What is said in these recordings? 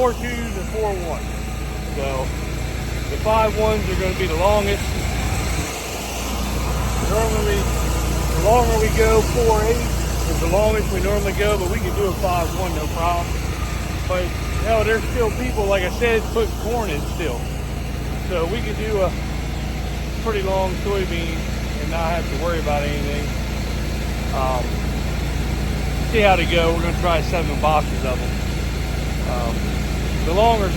4.2s and 4.1. So the 5.1s are going to be the longest. Normally, the longer we go, 4.8 is the longest we normally go, but we can do a 5.1 no problem. But hell, there's still people, like I said, putting corn in still. So we could do a pretty long soybean and not have to worry about anything. See how they go. We're going to try 7 boxes of them. The longer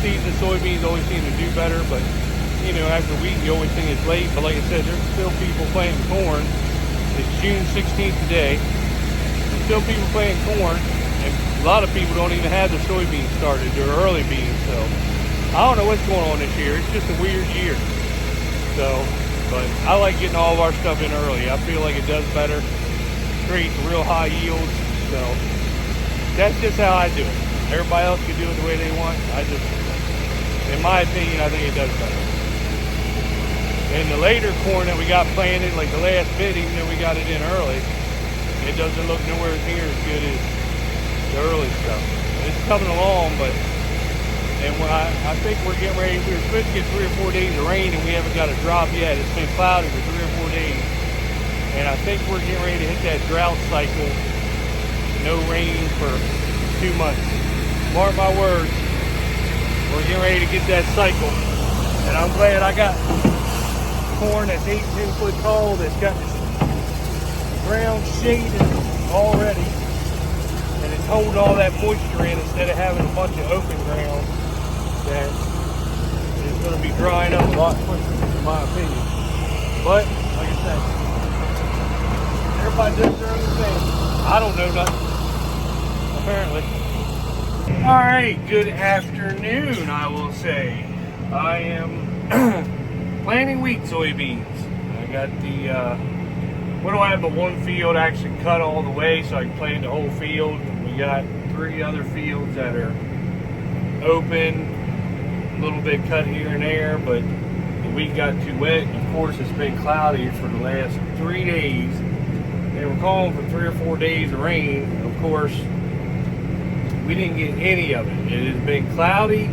season soybeans always seem to do better, but you know, after wheat you always think it's late. But like I said, there's still people planting corn. It's June 16th today. There's still people planting corn, and a lot of people don't even have their soybeans started, their early beans. So I don't know what's going on this year. It's just a weird year. So, but I like getting all of our stuff in early. I feel like it does better, creates real high yields. So that's just how I do it. Everybody else can do it the way they want. In my opinion, I think it does better. And the later corn that we got planted, like the last bit, even though we got it in early, it doesn't look nowhere near as good as the early stuff. It's coming along, but I think we're getting ready. We were supposed to get 3 or 4 days of rain, and we haven't got a drop yet. It's been cloudy for 3 or 4 days, and I think we're getting ready to hit that drought cycle. No rain for 2 months. Mark my words, we're getting ready to get that cycle, and I'm glad I got corn that's 8 to 10 foot tall that's got this ground shaded already, and it's holding all that moisture in instead of having a bunch of open ground that is going to be drying up a lot quicker, in my opinion. But like I said, everybody does their own thing. I don't know nothing, apparently. All right, good afternoon, I will say. I am planting wheat soybeans. I got what do I have, but one field actually cut all the way so I can plant the whole field. We got 3 other fields that are open, a little bit cut here and there, but the wheat got too wet. Of course, it's been cloudy for the last 3 days. They were calling for 3 or 4 days of rain. Of course, we didn't get any of it. It has been cloudy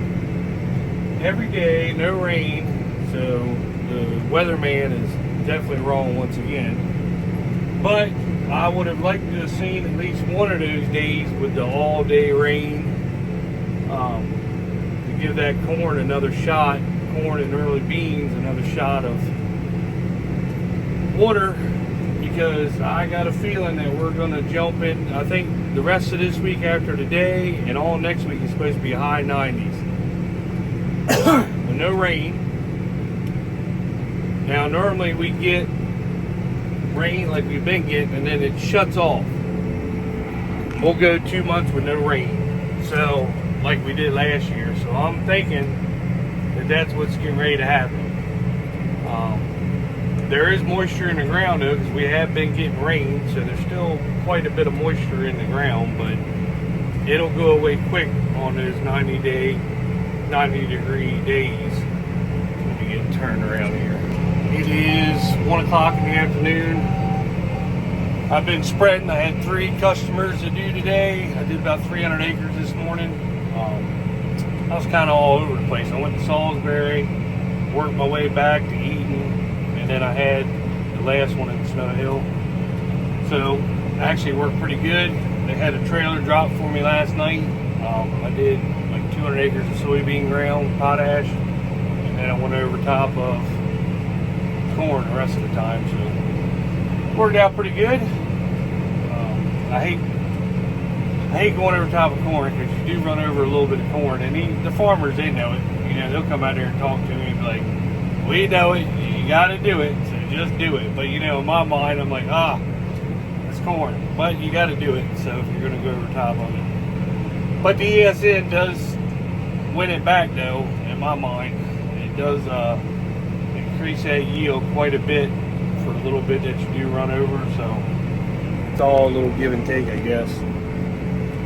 every day, no rain. So the weatherman is definitely wrong once again. But I would have liked to have seen at least one of those days with the all-day rain to give that corn another shot, corn and early beans another shot of water, because I got a feeling that we're going to jump in. I think the rest of this week after today and all next week is supposed to be high 90s with no rain. Now normally we get rain like we've been getting, and then it shuts off. We'll go 2 months with no rain, so like we did last year. So I'm thinking that that's what's getting ready to happen. There is moisture in the ground though, because we have been getting rain, so there's still quite a bit of moisture in the ground, but it'll go away quick on those 90 degree days. Let me get turned around here. It is 1 o'clock in the afternoon. I've been spreading. I had 3 customers to do today. I did about 300 acres this morning. I was kind of all over the place. I went to Salisbury, worked my way back to Eaton, and then I had the last one in Snow Hill. So actually worked pretty good. They had a trailer drop for me last night. I did like 200 acres of soybean ground, potash, and then I went over top of corn the rest of the time. So worked out pretty good. I hate going over top of corn, because you do run over a little bit of corn, and the farmers, they know it. You know, they'll come out there and talk to me and be like, we know it, you got to do it, so just do it. But you know, in my mind, I'm like, it's corn, but you got to do it. So if you're going to go over top of it, but the ESN does win it back though. In my mind, it does increase that yield quite a bit for a little bit that you do run over. So it's all a little give and take, I guess.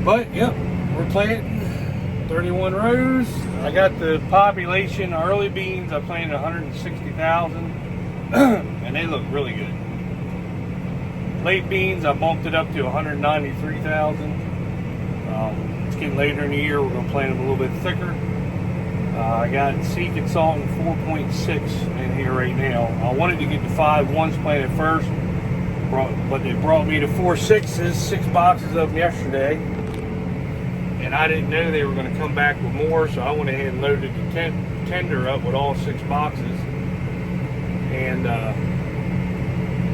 But yep, we're planting 31 rows. I got the population early beans. I planted 160,000 and they look really good. Late beans, I bumped it up to 193,000. getting later in the year. We're going to plant them a little bit thicker. I got seed consultant 4.6 in here right now. I wanted to get the 5.1s planted first, but they brought me the 4.6s, 6 boxes of them yesterday, and I didn't know they were going to come back with more, so I went ahead and loaded the tender up with all 6 boxes. And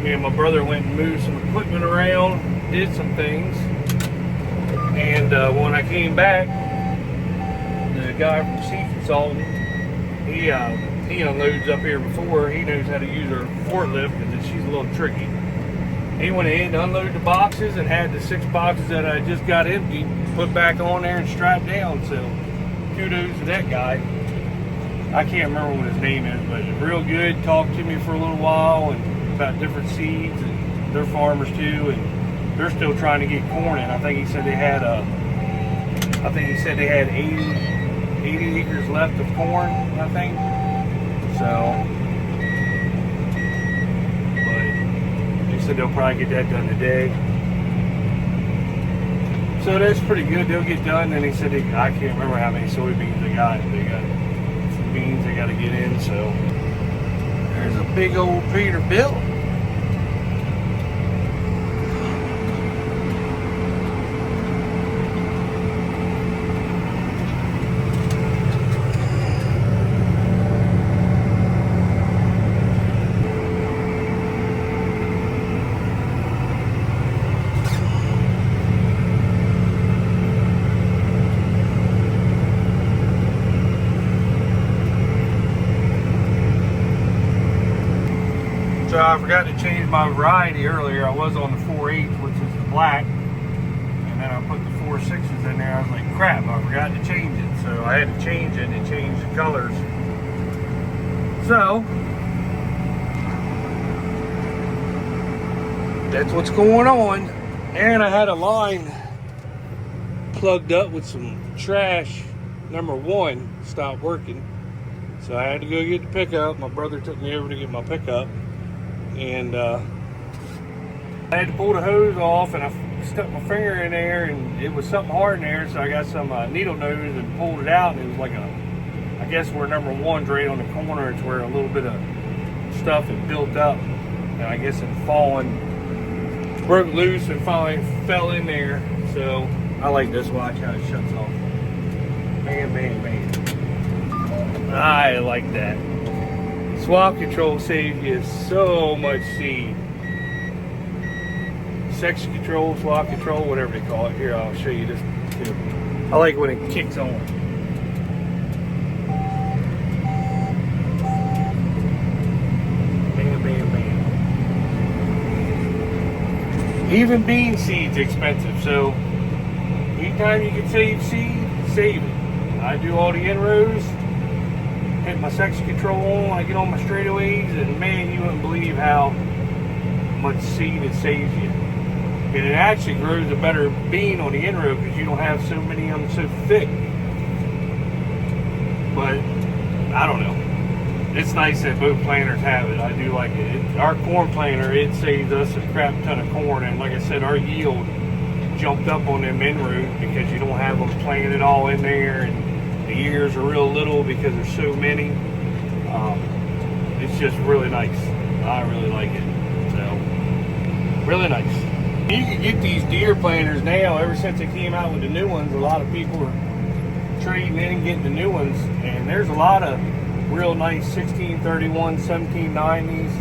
me and my brother went and moved some equipment around, did some things, and when I came back, the guy from Seed Consultant, he unloads up here before. He knows how to use her forklift because she's a little tricky. He went ahead and unloaded the boxes and had the 6 boxes that I just got empty put back on there and strapped down. So kudos to that guy. I can't remember what his name is, but real good. Talked to me for a little while and about different seeds, and they're farmers too, and they're still trying to get corn in. I think he said they had 80 acres left of corn, I think. So, but they said they'll probably get that done today. So that's pretty good. They'll get done. And he said I can't remember how many soybeans they got. They got some beans they got to get in. So there's a big old Peterbilt. So I forgot to change my variety earlier. I was on the 4.8, which is the black, and then I put the 4.6s in there. I was like, crap, I forgot to change it. So I had to change it and change the colors. So that's what's going on. And I had a line plugged up with some trash. Number 1 stopped working. So I had to go get the pickup. My brother took me over to get my pickup. And I had to pull the hose off, and I stuck my finger in there, and it was something hard in there, so I got some needle nose and pulled it out, and it was like I guess where number 1's right on the corner, it's where a little bit of stuff had built up, and I guess it fallen, broke loose and finally fell in there. So I like this. Watch how it shuts off. Bam, bam, bam. I like that. Swap control saves you so much seed. Section control, swap control, whatever they call it. Here, I'll show you this too. I like when it kicks on. Bam, bam, bam. Even bean seed's expensive, so anytime you can save seed, save it. I do all the inrows. Hit my section control on, I get on my straightaways, and man, you wouldn't believe how much seed it saves you. And it actually grows a better bean on the inrow because you don't have so many of them so thick. But I don't know. It's nice that both planters have it. I do like it. Our corn planter, it saves us a crap ton of corn, and like I said, our yield jumped up on them inrows because you don't have them planted all in there, and the ears are real little because there's so many. It's just really nice. I really like it. So, really nice. You can get these deer planters now. Ever since they came out with the new ones, a lot of people are trading in and getting the new ones. And there's a lot of real nice 1631, 1790s,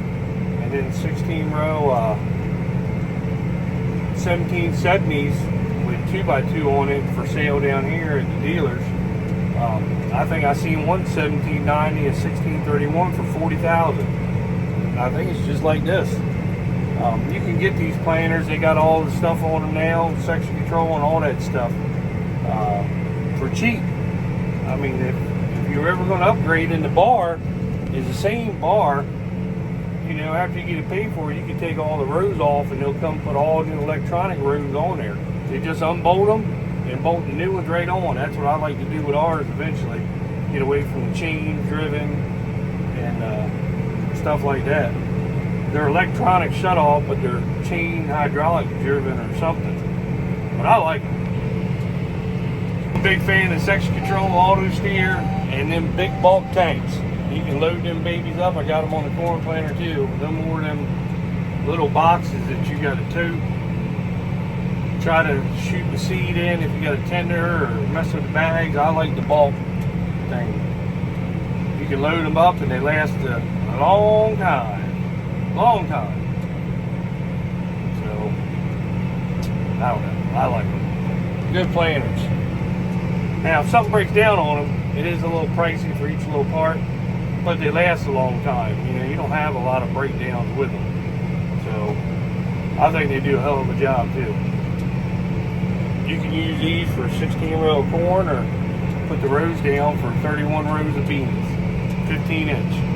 and then 16 row 1770s with 2x2 on it for sale down here at the dealers. I think I seen one 1790 and 1631 for 40,000. I think it's just like this. You can get these planters. They got all the stuff on them now, section control and all that stuff for cheap. I mean, if you're ever going to upgrade, in the bar is the same bar. You know, after you get it paid for, you can take all the rows off, and they'll come put all the electronic rows on there. They just unbolt them and bolt the new ones right on. That's what I like to do with ours eventually. Get away from the chain driven and stuff like that. They're electronic shut off, but they're chain hydraulic driven or something. But I like them. big fan of section control, auto steer, and them big bulk tanks. You can load them babies up. I got them on the corn planter too. No more of them little boxes that you got to tote. Try to shoot the seed in if you got a tender or mess with the bags. I like the bulk thing. You can load them up and they last a long time. Long time. So, I don't know. I like them. Good planters. Now, if something breaks down on them, it is a little pricey for each little part, but they last a long time. You know, you don't have a lot of breakdowns with them. So, I think they do a hell of a job too. You can use these for 16 row of corn or put the rows down for 31 rows of beans, 15 inch.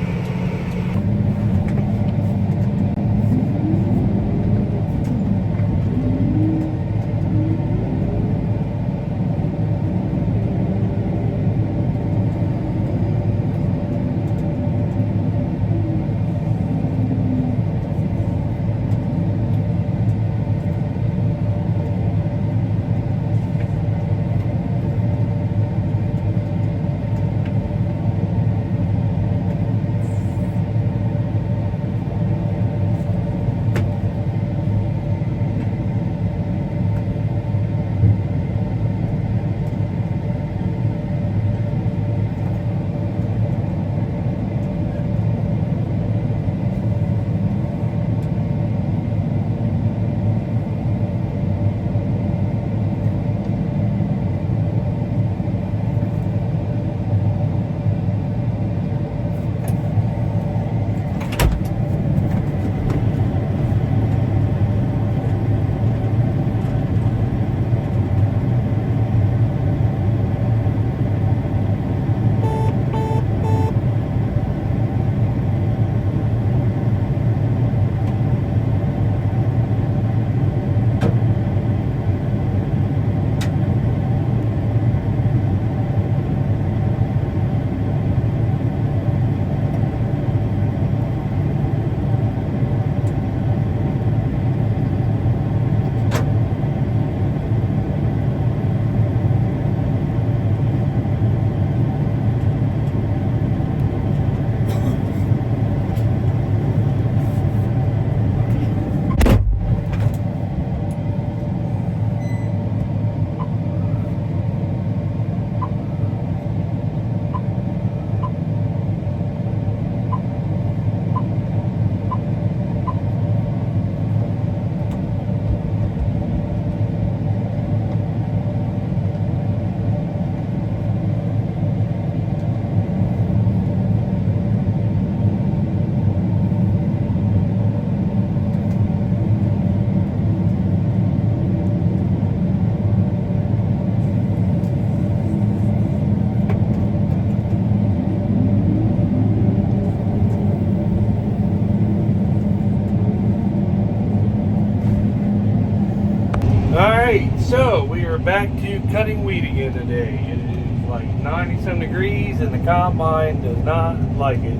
So we are back to cutting wheat again today. It is like 90-some degrees and the combine does not like it.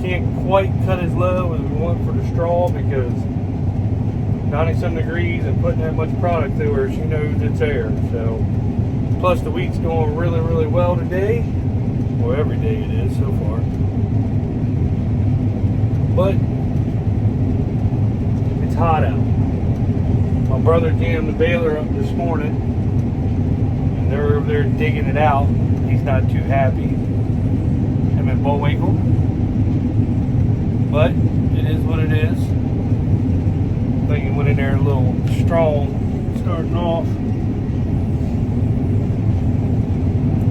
Can't quite cut as low as we want for the straw because 90-some degrees and putting that much product through her, she knows it's there. So, plus the wheat's doing really, really well today. Well, every day it is so far. But it's hot out. My brother jammed the baler up this morning and they're over there digging it out. He's not too happy. Him and Bullwinkle. But it is what it is. I think he went in there a little strong starting off.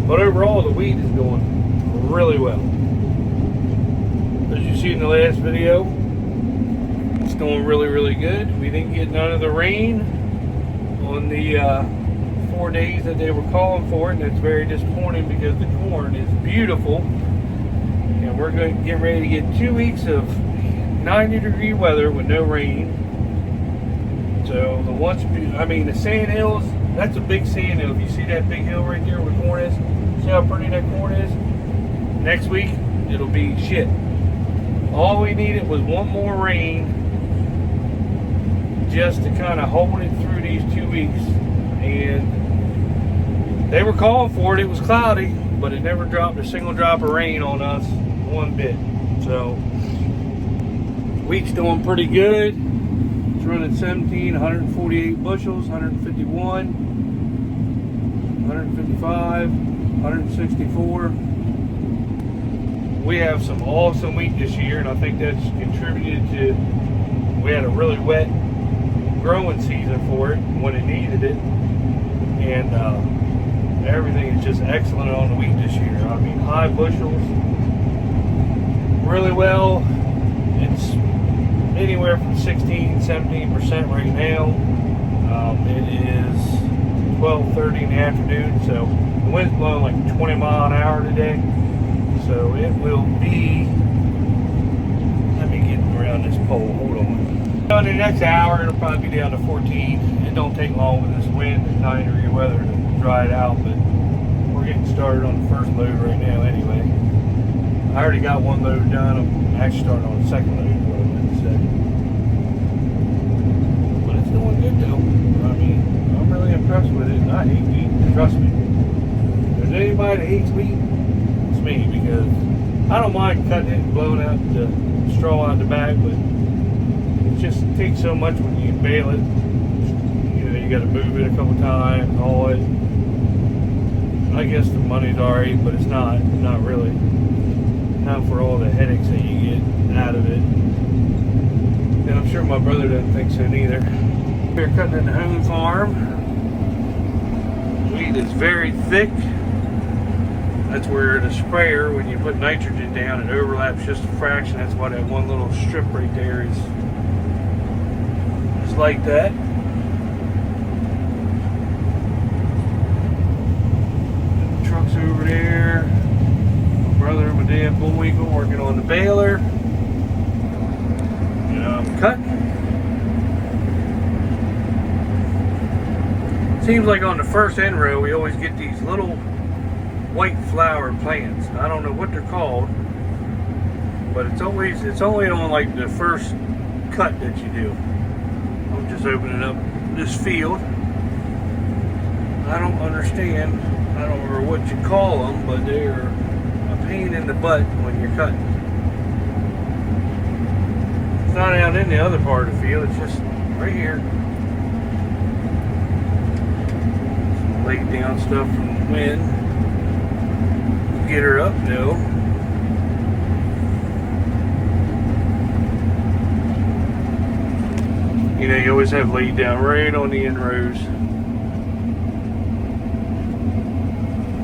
But overall the wheat is going really well. As you see in the last video, it's going really, really good. We didn't get none of the rain on the 4 days that they were calling for it, and it's very disappointing because the corn is beautiful. And we're going to get ready to get 2 weeks of 90-degree weather with no rain. So the sand hills, that's a big sand hill. If you see that big hill right there where corn is, see how pretty that corn is? Next week, it'll be shit. All we needed was one more rain just to kind of hold it through these 2 weeks, and They were calling for it. It was cloudy, but it never dropped a single drop of rain on us, one bit. So wheat's doing pretty good. It's running 17, 148 bushels, 151, 155, 164. We have some awesome wheat this year, and I think that's contributed to, we had a really wet growing season for it when it needed it. And everything is just excellent on the wheat this year. I mean, high bushels, really well. It's anywhere from 16, 17% right now. It is 12:30 in the afternoon, so the wind's blowing like 20 mile an hour today. So it will be, let me get around this pole, hold on. In the next hour, it'll probably be down to 14. It don't take long with this wind and 90-degree weather to dry it out, but we're getting started on the first load right now anyway. I already got one load done. I'm actually starting on the second load, what I'm going to say. But it's doing good though. I mean, I'm really impressed with it. I hate wheat, trust me. If there's anybody that hates wheat, it's me, because I don't mind cutting it and blowing out the straw out the back, but it just takes so much when you bale it. You know, you got to move it a couple times, haul it. I guess the money's alright, but it's not really. Not for all the headaches that you get out of it. And I'm sure my brother doesn't think so neither. We're cutting in the home farm. Wheat is very thick. That's where the sprayer, when you put nitrogen down, it overlaps just a fraction. That's why that one little strip right there is like that. The truck's over there. My brother and my dad Bullwinkle working on the baler. And I'm cutting. Seems like on the first end row we always get these little white flower plants. I don't know what they're called, but it's only on like the first cut that you do. I'm just opening up this field. I don't understand. I don't remember what you call them, but they're a pain in the butt when you're cutting. It's not out in the other part of the field. It's just right here. Some laid down stuff from the wind. Get her up, no. You know, you always have laid down right on the end rows.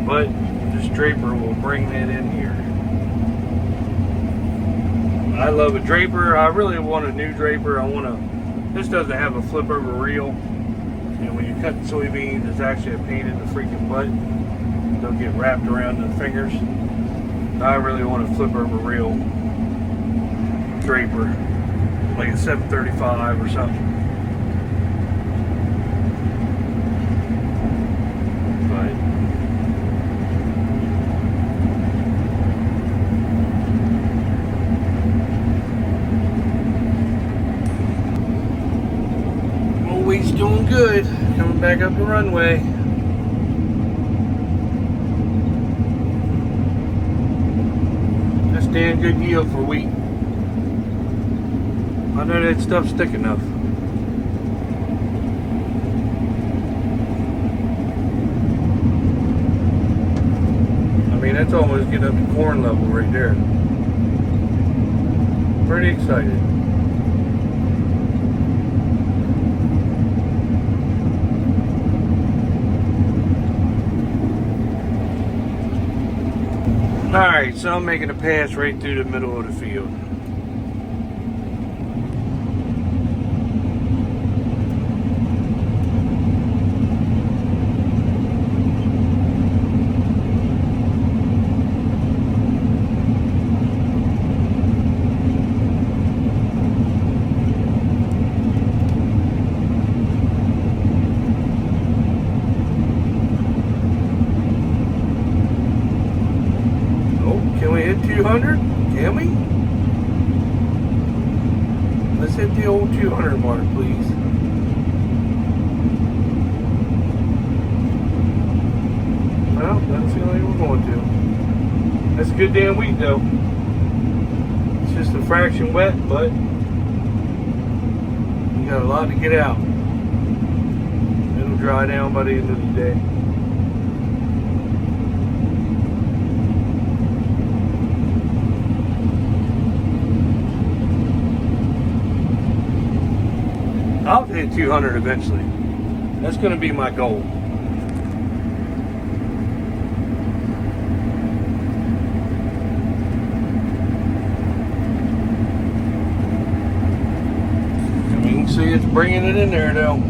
But this draper will bring that in here. I love a draper. I really want a new draper. This doesn't have a flip over reel. And when you cut soybeans, it's actually a pain in the freaking butt. They'll get wrapped around the fingers. I really want a flip over reel draper, like a 735 or something. But always doing good. Coming back up the runway. Damn good yield for wheat. I know that stuff's thick enough. I mean, that's almost getting up to corn level right there. Pretty excited. Alright, so I'm making a pass right through the middle of the field. Can we hit 200? Can we? Let's hit the old 200 mark, please. Well, that's the only we're going to. That's a good damn week though. It's just a fraction wet, but you got a lot to get out. It'll dry down by the end of the day. I'll hit 200 eventually. That's going to be my goal. And you can see it's bringing it in there though.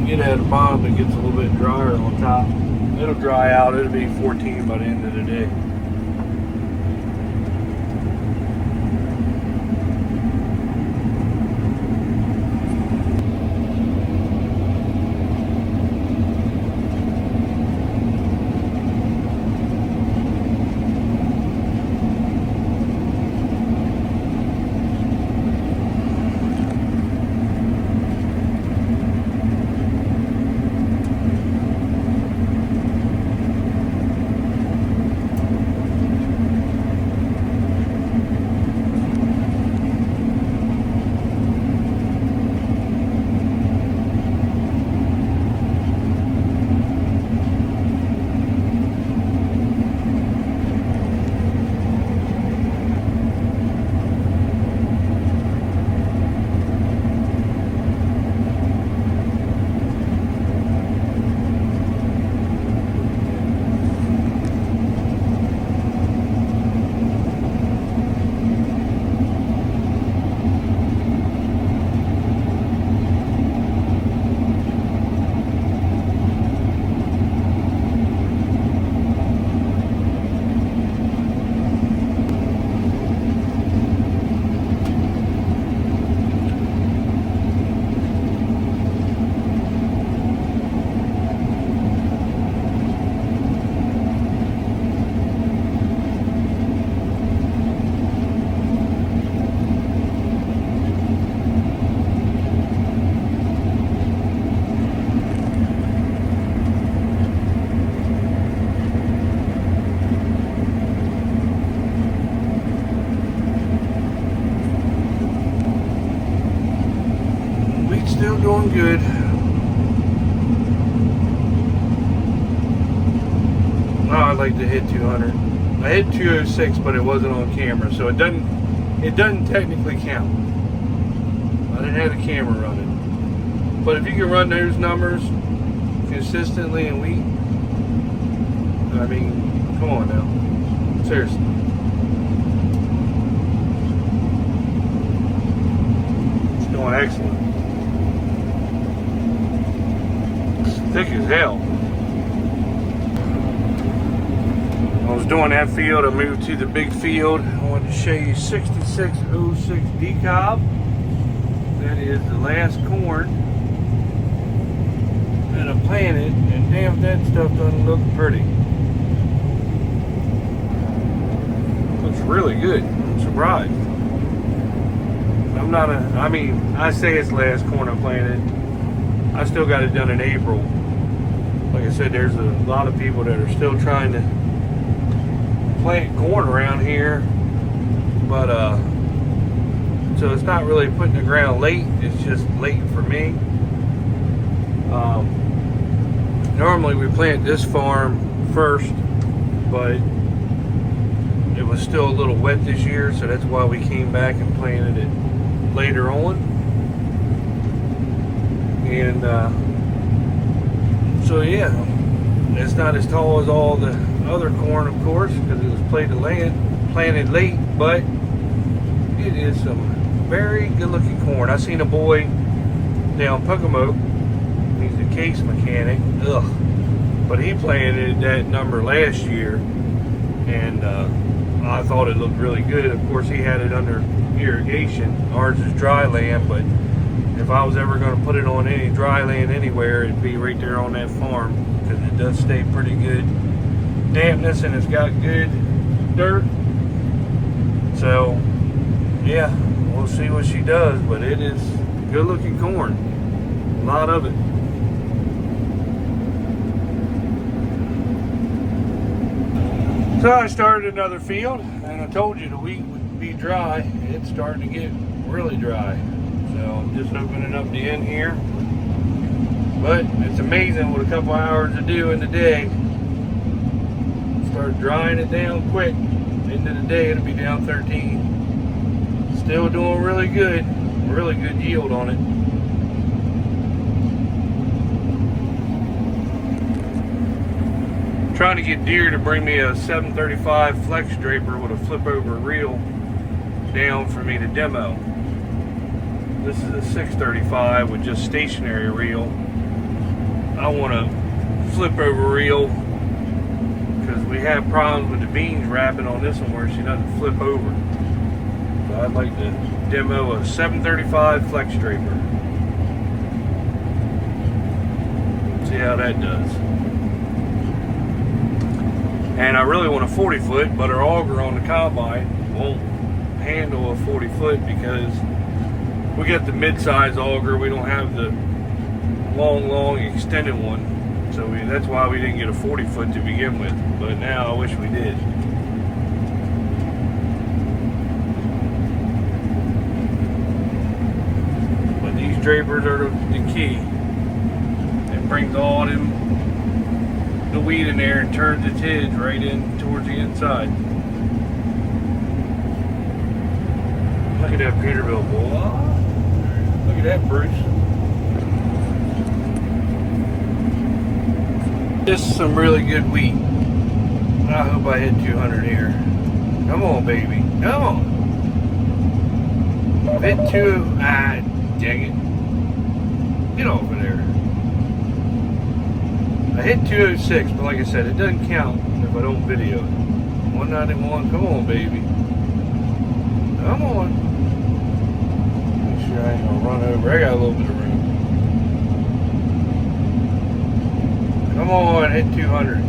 Get at the bottom, it gets a little bit drier on top. It'll dry out. It'll be 14 by the end of the day. Still doing good. Oh, I'd like to hit 200. I hit 206, but it wasn't on camera, so it doesn't technically count. I didn't have the camera running. But if you can run those numbers consistently in a week, I mean, come on now. Seriously. It's doing excellent. Thick as hell. I was doing that field, I moved to the big field. I wanted to show you 6606 decob. That is the last corn that I planted, and damn, that stuff doesn't look pretty. Looks really good. I'm surprised. I'm not I mean, I say it's the last corn I planted. I still got it done in April. Like I said, there's a lot of people that are still trying to plant corn around here, but so it's not really putting the ground late, it's just late for me. Normally we plant this farm first, but it was still a little wet this year, so that's why we came back and planted it later on. And so yeah, it's not as tall as all the other corn, of course, because it was planted late, but it is some very good looking corn. I seen a boy down Pocomoke, he's a case mechanic, but he planted that number last year, and I thought it looked really good. Of course, he had it under irrigation. Ours is dry land, but if I was ever going to put it on any dry land anywhere, it'd be right there on that farm, because it does stay pretty good dampness, and it's got good dirt. So yeah, we'll see what she does, but it is good looking corn. A lot of it. So I started another field, and I told you the wheat would be dry. It's starting to get really dry. So I'm just opening up the end here. But it's amazing what a couple hours to do in the day. Start drying it down quick. End of the day it'll be down 13. Still doing really good yield on it. Trying to get Deere to bring me a 735 flex draper with a flip over reel down for me to demo. This is a 635 with just stationary reel. I want a flip over reel because we have problems with the beans wrapping on this one where she doesn't flip over. So I'd like to demo a 735 flex draper. See how that does. And I really want a 40 foot, but our auger on the combine won't handle a 40 foot because we got the mid-size auger. We don't have the long extended one. So that's why we didn't get a 40 foot to begin with. But now I wish we did. But these drapers are the key. It brings all them the wheat in there and turns its heads right in towards the inside. Look at that Peterbilt, boy. Look at that, Bruce. This is some really good wheat. I hope I hit 200 here. Come on, baby. Come on. Hit 2. Ah, dang it. Get over there. I hit 206, but like I said, it doesn't count if I don't video it. 191, come on, baby. Come on. Make sure I ain't gonna run over. I got a little bit of room. Come on, hit 200.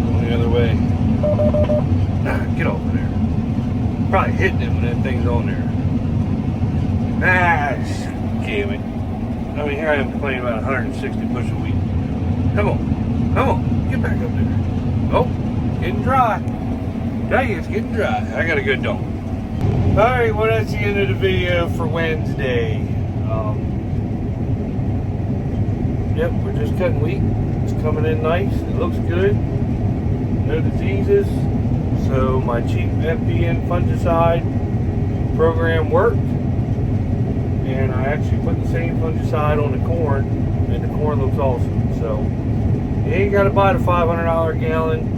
Going the other way. Nah, get over there. Probably hitting it when that thing's on there. Ah, damn it. I mean, here I am complaining about 160 bushel wheat. Come on. Come on. Get back up there. Oh, getting dry. Tell you, it's getting dry. I gotta go dome. Alright, well, that's the end of the video for Wednesday. Yep, we're just cutting wheat. It's coming in nice. It looks good. No diseases. So my cheap FPN fungicide program worked, and I actually put the same fungicide on the corn, and the corn looks awesome. So you ain't got to buy the $500 a gallon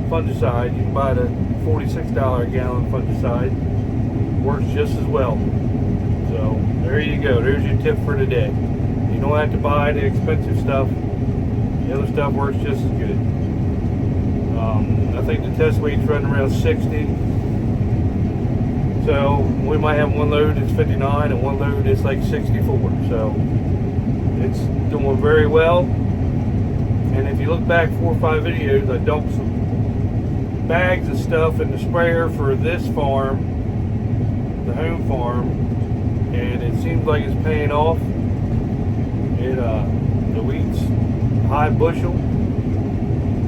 fungicide. You can buy the $46 a gallon fungicide. Works just as well. So there you go. There's your tip for today. You don't have to buy the expensive stuff. The other stuff works just as good. I think the test weight's running around 60. So we might have one load that's 59 and one load that's like 64. So it's doing very well. And if you look back 4 or 5 videos, I dumped some bags of stuff in the sprayer for this farm, the home farm, and it seems like it's paying off. The wheat's high bushel,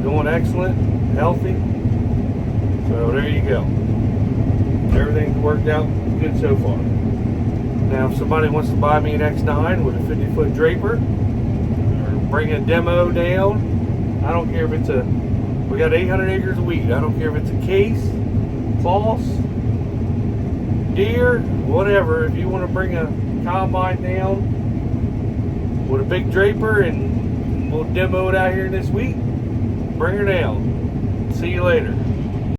doing excellent, healthy. So there you go. Everything's worked out good so far. Now if somebody wants to buy me an X9 with a 50-foot draper or bring a demo down, I don't care if it's we got 800 acres of wheat. I don't care if it's a case, false, Deere, whatever. If you want to bring a combine down with a big draper and we'll demo it out here this week, bring her down. See you later.